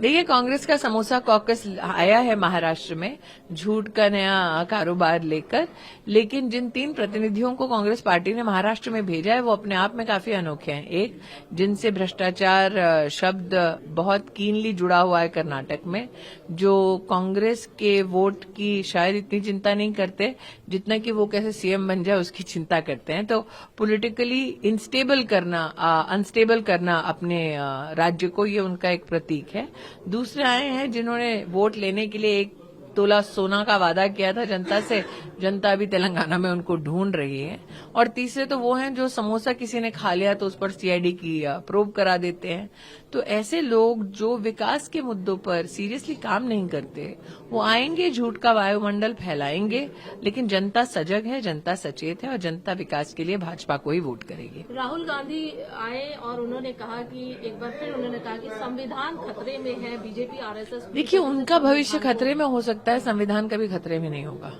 देखिए, कांग्रेस का समोसा कॉकस आया है महाराष्ट्र में झूठ का नया कारोबार लेकर, लेकिन जिन 3 प्रतिनिधियों को कांग्रेस पार्टी ने महाराष्ट्र में भेजा है वो अपने आप में काफी अनोखे हैं। एक, जिनसे भ्रष्टाचार शब्द बहुत कीनली जुड़ा हुआ है कर्नाटक में, जो कांग्रेस के वोट की शायद इतनी चिंता नहीं करते जितना कि वो कैसे सीएम बन जाए उसकी चिंता करते हैं। तो पॉलिटिकली अनस्टेबल करना अपने राज्य को, ये उनका एक प्रतीक है। दूसरे आए हैं जिन्होंने वोट लेने के लिए 1 तोला सोना का वादा किया था जनता से, जनता अभी तेलंगाना में उनको ढूंढ रही है। और तीसरे तो वो हैं जो समोसा किसी ने खा लिया तो उस पर सीआईडी की प्रोब करा देते हैं। तो ऐसे लोग जो विकास के मुद्दों पर सीरियसली काम नहीं करते, वो आएंगे, झूठ का वायुमंडल फैलाएंगे, लेकिन जनता सजग है, जनता सचेत है और जनता विकास के लिए भाजपा को ही वोट करेगी। राहुल गांधी आए और उन्होंने कहा कि एक बार फिर उन्होंने कहा कि संविधान खतरे में है, बीजेपी आरएसएस। देखिए, उनका भविष्य खतरे में हो सकता है, संविधान कभी खतरे में नहीं होगा।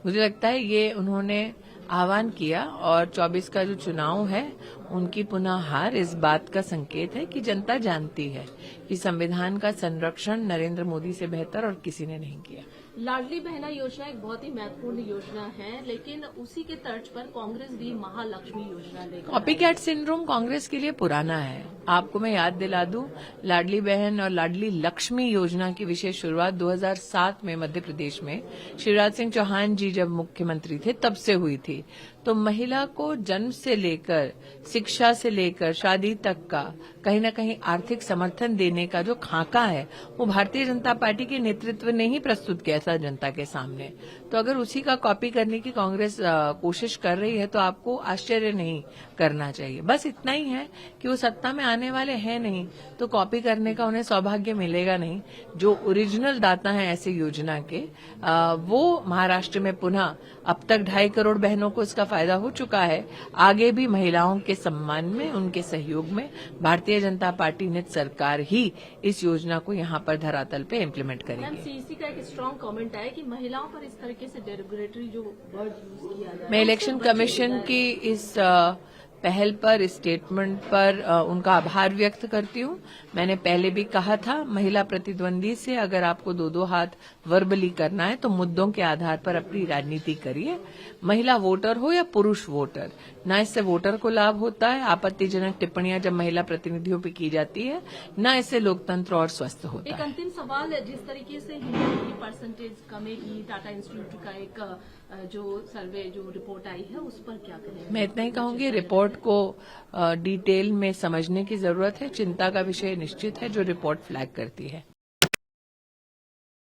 मुझे लगता है ये उन्होंने आह्वान किया और 24 का जो चुनाव है उनकी पुनः हार इस बात का संकेत है कि जनता जानती है कि संविधान का संरक्षण नरेंद्र मोदी से बेहतर और किसी ने नहीं किया। लाडली बहना योजना एक बहुत ही महत्वपूर्ण योजना है, लेकिन उसी के तर्ज पर कांग्रेस भी महालक्ष्मी योजना लेकर कॉपी कैट सिंड्रोम कांग्रेस के लिए पुराना है। आपको मैं याद दिला दूं, लाडली बहन और लाडली लक्ष्मी योजना की विशेष शुरुआत 2007 में मध्य प्रदेश में शिवराज सिंह चौहान जी जब मुख्यमंत्री थे तब से हुई थी। तो महिला को जन्म से लेकर, शिक्षा से लेकर शादी तक का कहीं न कहीं आर्थिक समर्थन देने का जो खाका है वो भारतीय जनता पार्टी के नेतृत्व ने ही प्रस्तुत किया था जनता के सामने। तो अगर उसी का कॉपी करने की कांग्रेस कोशिश कर रही है तो आपको आश्चर्य नहीं करना चाहिए। बस इतना ही है कि वो सत्ता में आने वाले हैं नहीं, तो कॉपी करने का उन्हें सौभाग्य मिलेगा नहीं। जो ओरिजिनल दाता हैं ऐसे योजना के, वो महाराष्ट्र में पुनः अब तक 2.5 करोड़ बहनों को इसका फायदा हो चुका है। आगे भी महिलाओं के सम्मान में, उनके सहयोग में भारतीय जनता पार्टी ने सरकार ही इस योजना को यहाँ पर धरातल पे इम्प्लीमेंट करेगी। सीईसी का एक स्ट्रांग कमेंट है कि महिलाओं पर इस तरीके से डेरोगेटरी जो वर्ड यूज किया जाए। मैं इलेक्शन कमीशन की इस पहल पर, इस स्टेटमेंट पर उनका आभार व्यक्त करती हूं। मैंने पहले भी कहा था, महिला प्रतिद्वंदी से अगर आपको 2-2 हाथ वर्बली करना है तो मुद्दों के आधार पर अपनी राजनीति करिए। महिला वोटर हो या पुरुष वोटर, न इससे वोटर को लाभ होता है, आपत्तिजनक टिप्पणियां जब महिला प्रतिनिधियों पर की जाती है, न इससे लोकतंत्र और स्वस्थ होता है। एक अंतिम सवाल है, जिस तरीके से ह्यूमैनिटी परसेंटेज कमेगी, टाटा इंस्टीट्यूट का एक जो सर्वे, जो रिपोर्ट आई है, उस पर क्या करेंगे? मैं इतना ही कहूंगी, रिपोर्ट को डिटेल में समझने की जरूरत है। चिंता का विषय निश्चित है जो रिपोर्ट फ्लैग करती है।